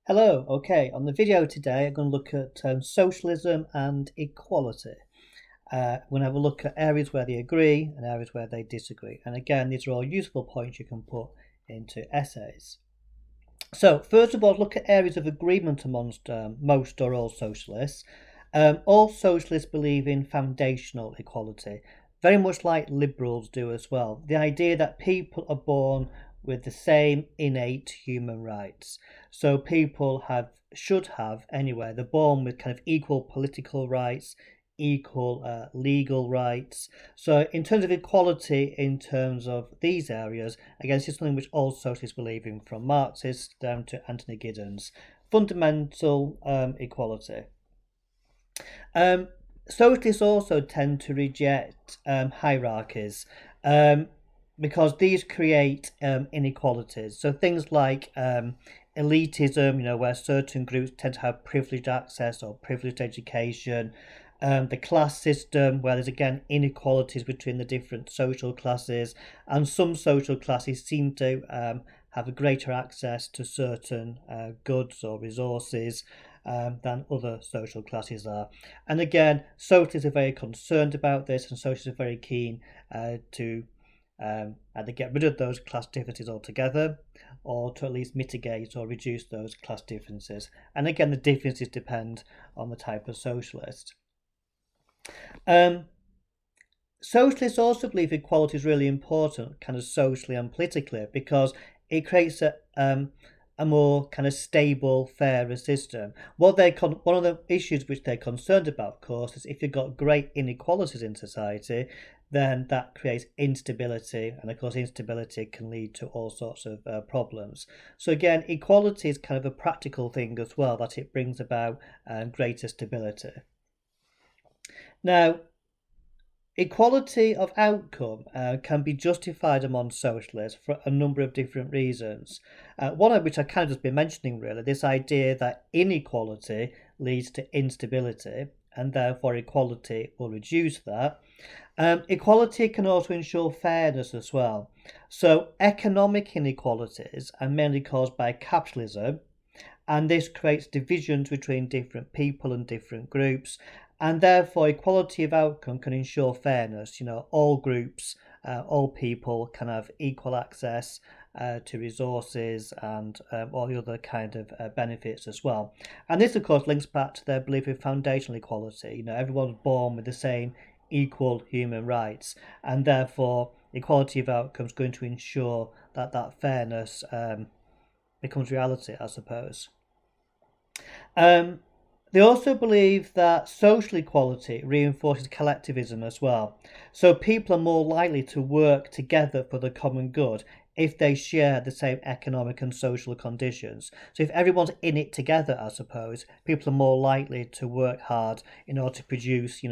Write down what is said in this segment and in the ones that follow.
Hello, okay, on the video today I'm going to look at socialism and equality. We're going to have a look at areas where they agree and areas where they disagree. And again, these are all useful points you can put into essays. So, first of all, look at areas of agreement amongst most or all socialists. All socialists believe in foundational equality, very much like liberals do as well. The idea that people are born with the same innate human rights. So people should have anyway. They're born with kind of equal political rights, equal legal rights. So in terms of equality, in terms of these areas, again, this is something which all socialists believe in, from Marxists down to Anthony Gideons. Fundamental equality. Socialists also tend to reject hierarchies because these create inequalities. So things like elitism, where certain groups tend to have privileged access or privileged education. The class system, where there's again inequalities between the different social classes, and some social classes seem to have a greater access to certain goods or resources than other social classes are. And again, socialists are very concerned about this, and socialists are very keen to either get rid of those class differences altogether, or to at least mitigate or reduce those class differences. And again, the differences depend on the type of socialist. Socialists also believe equality is really important, kind of socially and politically, because it creates a more kind of stable, fairer system. One of the issues which they're concerned about, of course, is if you've got great inequalities in society, then that creates instability, and of course instability can lead to all sorts of problems. So again, equality is kind of a practical thing as well, that it brings about greater stability. Now, equality of outcome can be justified among socialists for a number of different reasons. One of which I kind of just been mentioning, really, this idea that inequality leads to instability, and therefore equality will reduce that. Equality can also ensure fairness as well. So economic inequalities are mainly caused by capitalism, and this creates divisions between different people and different groups, and therefore equality of outcome can ensure fairness. All groups, all people can have equal access to resources and all the other kind of benefits as well. And this, of course, links back to their belief in foundational equality. Everyone's born with the same equal human rights, and therefore equality of outcome is going to ensure that fairness becomes reality, I suppose. They also believe that social equality reinforces collectivism as well. So people are more likely to work together for the common good if they share the same economic and social conditions. So if everyone's in it together, I suppose, people are more likely to work hard in order to produce,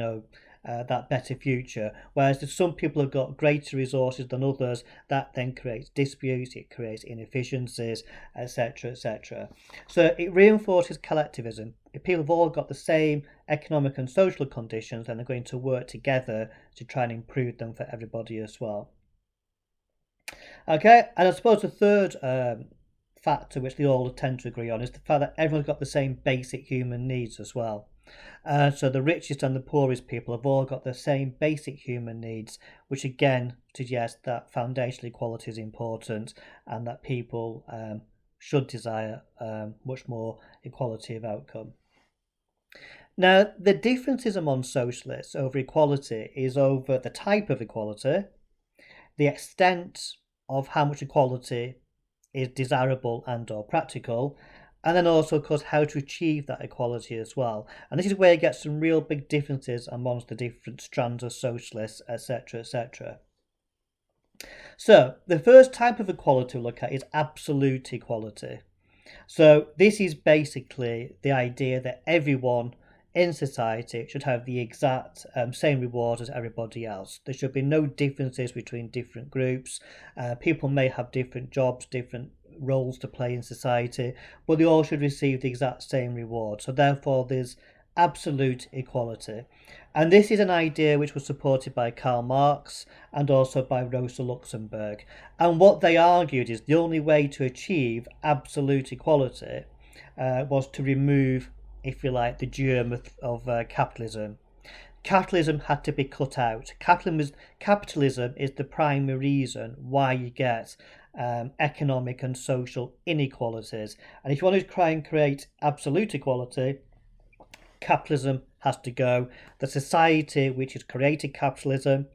that better future. Whereas if some people have got greater resources than others, that then creates disputes, it creates inefficiencies, etc., etc. So it reinforces collectivism. If people have all got the same economic and social conditions, then they're going to work together to try and improve them for everybody as well. Okay, and I suppose the third factor which they all tend to agree on is the fact that everyone's got the same basic human needs as well. So the richest and the poorest people have all got the same basic human needs, which again suggests that foundational equality is important, and that people should desire much more equality of outcome. Now, the differences among socialists over equality is over the type of equality, the extent of how much equality is desirable and or practical, and then also, of course, how to achieve that equality as well. And this is where you get some real big differences amongst the different strands of socialists, etc., etc. So the first type of equality we look at is absolute equality. So this is basically the idea that everyone in society should have the exact same rewards as everybody else. There should be no differences between different groups. People may have different jobs, different roles to play in society, but they all should receive the exact same reward. So therefore there's absolute equality. And this is an idea which was supported by Karl Marx and also by Rosa Luxemburg. And what they argued is the only way to achieve absolute equality was to remove, if you like, the germ of capitalism. Capitalism had to be cut out. Capitalism is the primary reason why you get economic and social inequalities. And if you want to try and create absolute equality, capitalism has to go. The society which has created capitalism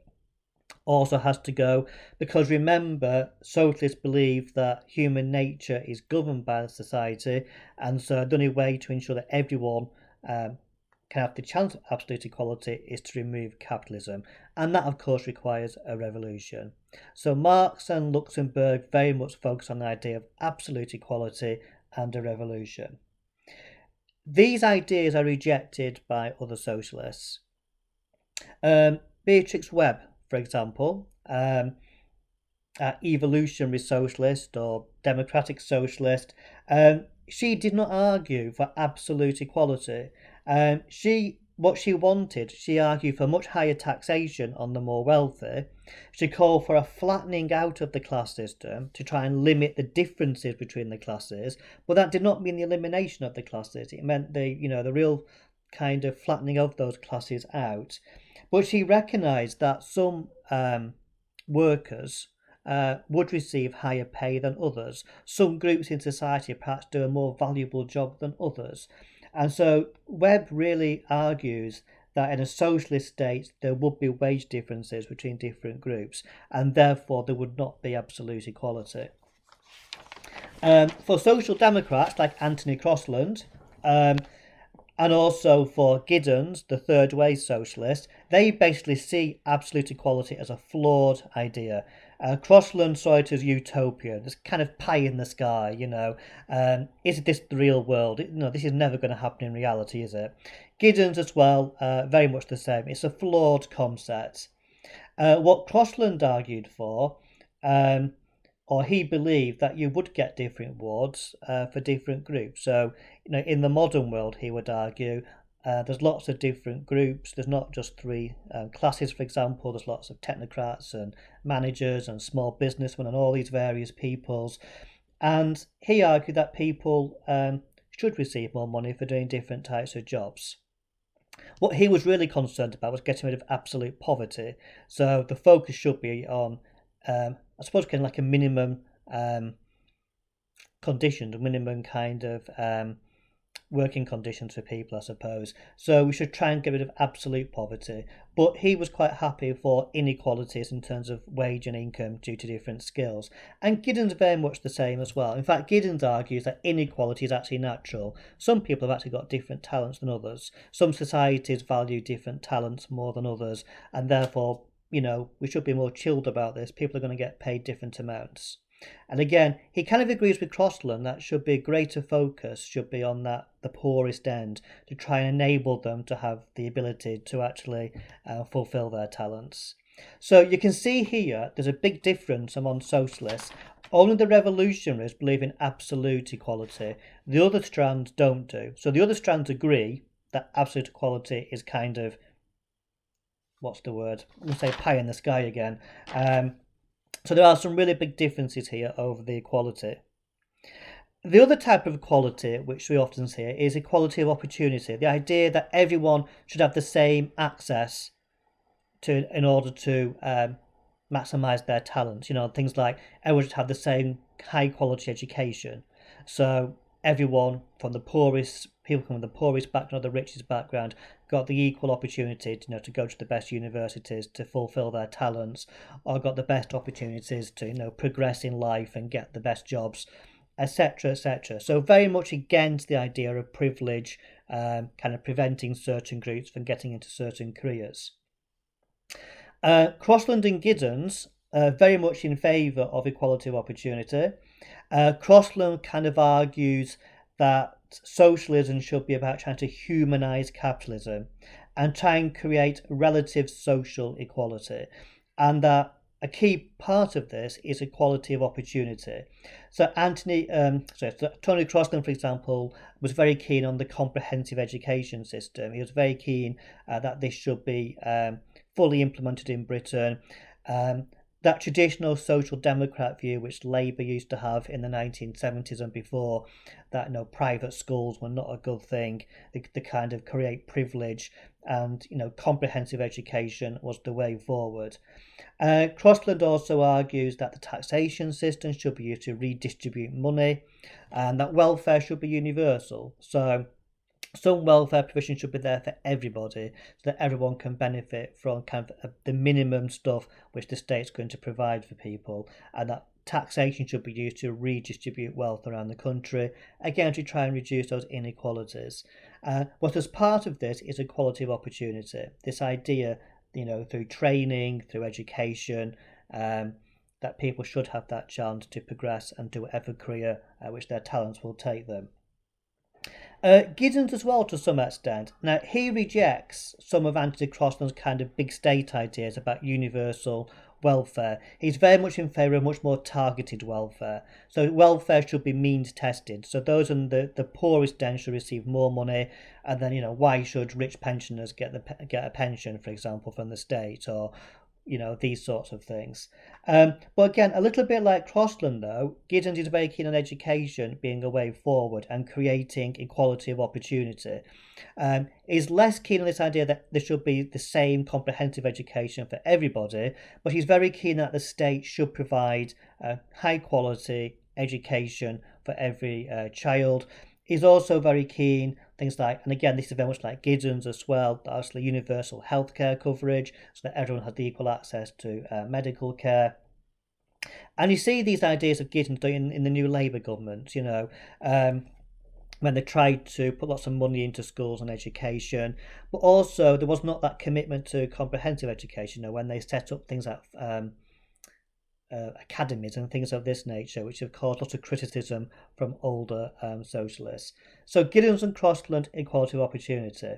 also has to go, because remember, socialists believe that human nature is governed by the society, and so the only way to ensure that everyone can have the chance of absolute equality is to remove capitalism, and that of course requires a revolution. So Marx and Luxemburg very much focus on the idea of absolute equality and a revolution. These ideas are rejected by other socialists. Beatrix Webb, for example, evolutionary socialist or democratic socialist, she did not argue for absolute equality. What she wanted, she argued for much higher taxation on the more wealthy. She called for a flattening out of the class system to try and limit the differences between the classes, but that did not mean the elimination of the classes. It meant the real kind of flattening of those classes out. But she recognised that some workers would receive higher pay than others. Some groups in society perhaps do a more valuable job than others. And so Webb really argues that in a socialist state there would be wage differences between different groups, and therefore there would not be absolute equality. For social democrats like Anthony Crosland, and also for Gideons, the third way socialist, they basically see absolute equality as a flawed idea. Crosland saw it as utopia, this kind of pie in the sky, is this the real world? This is never going to happen in reality, is it? Gideons as well, very much the same. It's a flawed concept. What Crosland argued for, or he believed that you would get different rewards for different groups. So, in the modern world, he would argue, there's lots of different groups. There's not just three classes, for example. There's lots of technocrats and managers and small businessmen and all these various peoples. And he argued that people should receive more money for doing different types of jobs. What he was really concerned about was getting rid of absolute poverty. So the focus should be on, I suppose, kind of like a minimum conditions, a minimum kind of working conditions for people, I suppose. So we should try and get rid of absolute poverty. But he was quite happy for inequalities in terms of wage and income due to different skills. And Gideons very much the same as well. In fact, Gideons argues that inequality is actually natural. Some people have actually got different talents than others. Some societies value different talents more than others, and therefore, we should be more chilled about this. People are going to get paid different amounts. And again, he kind of agrees with Crosland that should be greater focus, should be on the poorest end, to try and enable them to have the ability to actually fulfill their talents. So you can see here there's a big difference among socialists. Only the revolutionaries believe in absolute equality. The other strands don't do. So the other strands agree that absolute equality is kind of, what's the word? I'm going to say pie in the sky again. So there are some really big differences here over the equality. The other type of equality which we often see is equality of opportunity. The idea that everyone should have the same access in order to maximise their talents. Things like everyone should have the same high quality education. So everyone from the poorest, people from the poorest background or the richest background, got the equal opportunity to go to the best universities to fulfill their talents, or got the best opportunities to progress in life and get the best jobs, etc., etc. So very much against the idea of privilege, kind of preventing certain groups from getting into certain careers. Crosland and Gideons are very much in favour of equality of opportunity. Crosland kind of argues that socialism should be about trying to humanize capitalism and try and create relative social equality, and that a key part of this is equality of opportunity. So Tony Crosland, for example, was very keen on the comprehensive education system. He was very keen that this should be fully implemented in Britain. That that traditional social democrat view which Labour used to have in the 1970s and before, that private schools were not a good thing, they kind of create privilege, and comprehensive education was the way forward. Crossland also argues that the taxation system should be used to redistribute money, and that welfare should be universal. So some welfare provision should be there for everybody, so that everyone can benefit from kind of the minimum stuff which the state's going to provide for people, and that taxation should be used to redistribute wealth around the country, again to try and reduce those inequalities. But as part of this is equality of opportunity. This idea, through training, through education, that people should have that chance to progress and do whatever career which their talents will take them. Gideons as well, to some extent. Now, he rejects some of Anthony Crossland's kind of big state ideas about universal welfare. He's very much in favour of much more targeted welfare. So welfare should be means tested. So those in the poorest den should receive more money, and then why should rich pensioners get a pension, for example, from the state, or these sorts of things. But again, a little bit like Crossland, though, Gideons is very keen on education being a way forward and creating equality of opportunity. He's less keen on this idea that there should be the same comprehensive education for everybody, but he's very keen that the state should provide high quality education for every child. He's also very keen things like, and again, this is very much like Gideons as well, obviously universal healthcare coverage, so that everyone has equal access to medical care. And you see these ideas of Gideons in the new Labour government, when they tried to put lots of money into schools and education, but also there was not that commitment to comprehensive education, when they set up things like academies and things of this nature, which have caused lots of criticism from older socialists. So Gideons and Crossland, equality of opportunity.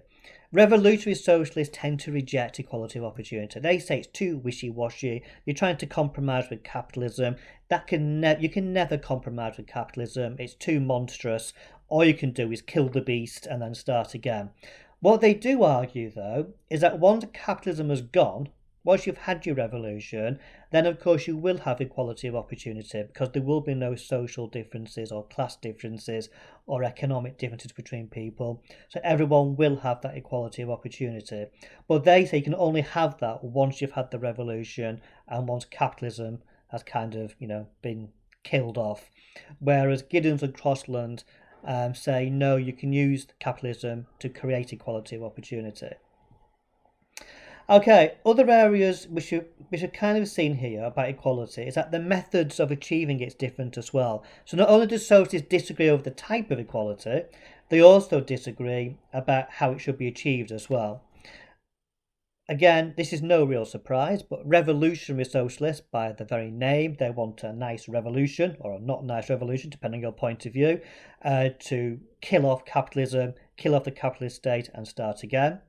Revolutionary socialists tend to reject equality of opportunity. They say it's too wishy-washy. You're trying to compromise with capitalism. You can never compromise with capitalism. It's too monstrous. All you can do is kill the beast and then start again. What they do argue, though, is that once capitalism has gone, once you've had your revolution, then of course you will have equality of opportunity, because there will be no social differences or class differences or economic differences between people. So everyone will have that equality of opportunity. But they say you can only have that once you've had the revolution and once capitalism has kind of, been killed off. Whereas Gideons and Crossland say, no, you can use capitalism to create equality of opportunity. Okay, other areas which are kind of seen here about equality is that the methods of achieving it's different as well. So not only do socialists disagree over the type of equality, they also disagree about how it should be achieved as well. Again, this is no real surprise, but revolutionary socialists, by the very name, they want a nice revolution, or a not nice revolution, depending on your point of view, to kill off capitalism, kill off the capitalist state and start again.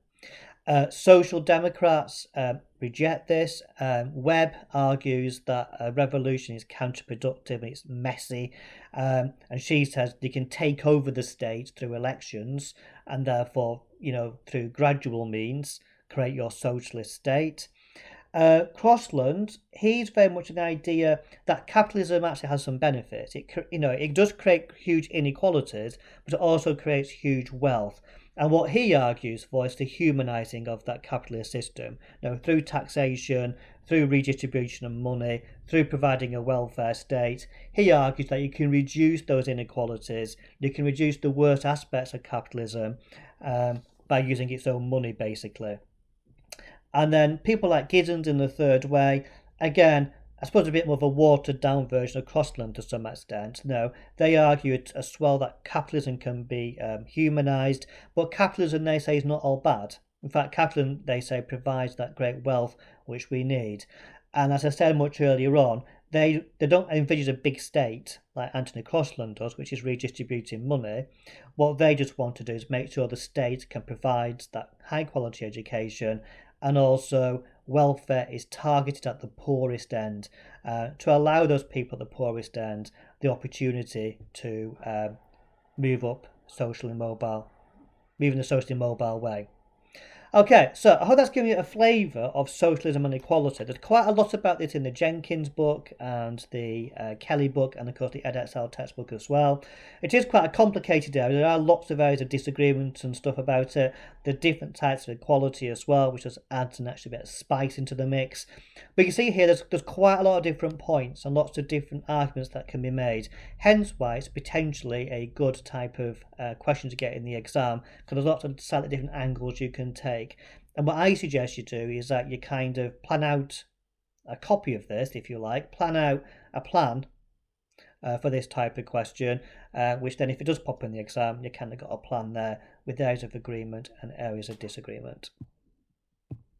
Social democrats reject this. Webb argues that a revolution is counterproductive and it's messy, and she says you can take over the state through elections and therefore, through gradual means, create your socialist state. Crossland, he's very much an idea that capitalism actually has some benefits. It does create huge inequalities, but it also creates huge wealth. And what he argues for is the humanizing of that capitalist system, through taxation, through redistribution of money, through providing a welfare state. He argues that you can reduce those inequalities, you can reduce the worst aspects of capitalism by using its own money, basically. And then people like Gideons in the third way, again, I suppose a bit more of a watered down version of Crossland to some extent. No, they argue as well that capitalism can be humanized, but capitalism, they say, is not all bad. In fact, capitalism, they say, provides that great wealth which we need. And as I said much earlier on, they don't envisage a big state like Anthony Crossland does, which is redistributing money. What they just want to do is make sure the state can provide that high quality education, and also welfare is targeted at the poorest end, to allow those people at the poorest end the opportunity to move in a socially mobile way. Okay, so I hope that's given you a flavour of socialism and equality. There's quite a lot about this in the Jenkins book and the Kelly book, and of course the EdXL textbook as well. It is quite a complicated area. There are lots of areas of disagreement and stuff about it. The different types of equality as well, which just adds an extra bit of spice into the mix. But you see here, there's quite a lot of different points and lots of different arguments that can be made. Hence why it's potentially a good type of question to get in the exam, because there's lots of slightly different angles you can take. And what I suggest you do is that you kind of plan out a copy of this, if you like, plan out a plan for this type of question, which then if it does pop in the exam, you kind of got a plan there with areas of agreement and areas of disagreement.